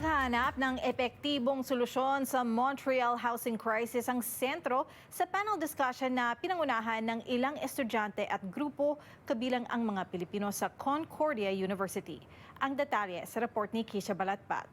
Paghahanap ng epektibong solusyon sa Montreal housing crisis ang sentro sa panel discussion na pinangunahan ng ilang estudyante at grupo kabilang ang mga Pilipino sa Concordia University. Ang detalye sa report ni Kisha Balatpat.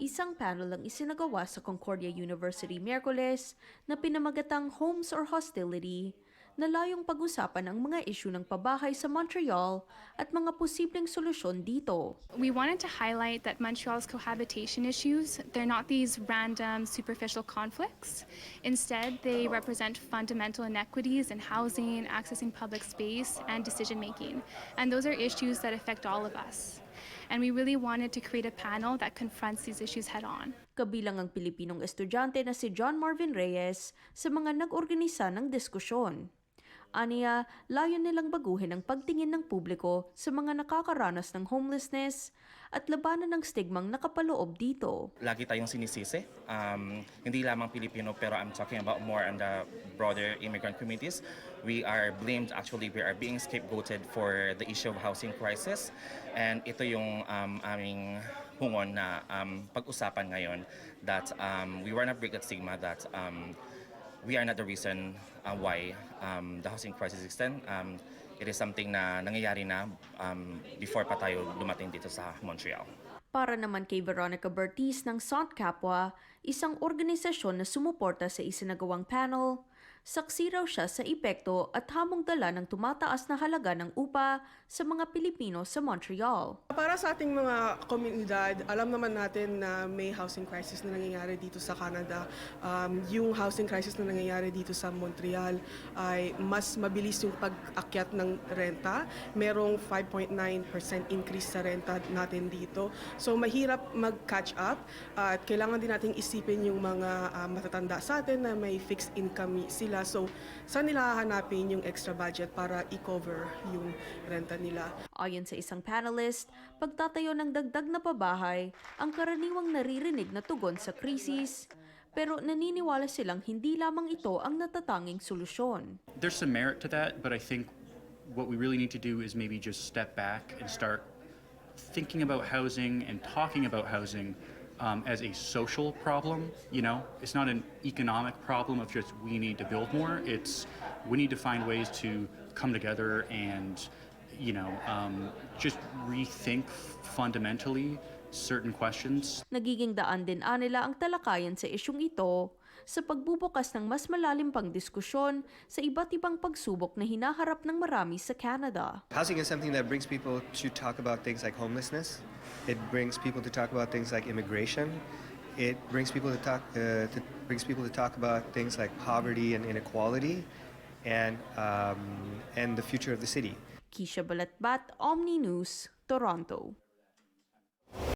Isang panel ang isinagawa sa Concordia University Miyerkules na pinamagatang Homes or Hostility na layong pag-usapan ang mga isyu ng pabahay sa Montreal at mga posibleng solusyon dito. We wanted to highlight that Montreal's cohabitation issues, they're not these random, superficial conflicts. Instead, they represent fundamental inequities in housing, accessing public space, and decision-making. And those are issues that affect all of us. And we really wanted to create a panel that confronts these issues head-on. Kabilang ang Pilipinong estudyante na si John Marvin Reyes sa mga nag-organisa ng diskusyon. Aniya, layon nilang baguhin ang pagtingin ng publiko sa mga nakakaranas ng homelessness at labanan ng stigmang nakapaloob dito. Lagi tayong sinisisi, hindi lamang Pilipino pero I'm talking about more on the broader immigrant communities. We are blamed, actually we are being scapegoated for the issue of housing crisis, and ito yung aming hungon na pag-usapan ngayon that we wanna break that stigma that we are not the reason why the housing crisis extend. It is something na nangyayari na before pa tayo dumating dito sa Montreal. Para naman kay Veronica Bertiz ng Sant Kapwa, isang organisasyon na sumuporta sa isinagawang panel, saksi raw siya sa epekto at hamong dala ng tumataas na halaga ng upa sa mga Pilipino sa Montreal. Para sa ating mga komunidad, alam naman natin na may housing crisis na nangyayari dito sa Canada. Yung housing crisis na nangyayari dito sa Montreal ay mas mabilis yung pag-akyat ng renta. Merong 5.9% increase sa renta natin dito. So mahirap mag-catch up at kailangan din nating isipin yung mga matatanda sa atin na may fixed income sila. So saan nila hahanapin yung extra budget para i-cover yung renta nila? Ayon sa isang panelist, pagtatayo ng dagdag na pabahay ang karaniwang naririnig na tugon sa krisis. Pero naniniwala silang hindi lamang ito ang natatanging solusyon. There's some merit to that, but I think what we really need to do is maybe just step back and start thinking about housing and talking about housing as a social problem. You know, it's not an economic problem of just we need to build more. It's we need to find ways to come together and, you know, just rethink fundamentally certain questions. Nagiging daan din nila ang talakayan sa isyung ito sa pagbubukas ng mas malalim pang diskusyon sa iba't ibang pagsubok na hinaharap ng marami sa Canada. Housing is something that brings people to talk about things like homelessness. It brings people to talk about things like immigration. It brings people to talk about things like poverty and inequality, and the future of the city. Kisha Balatbat, Omni News, Toronto.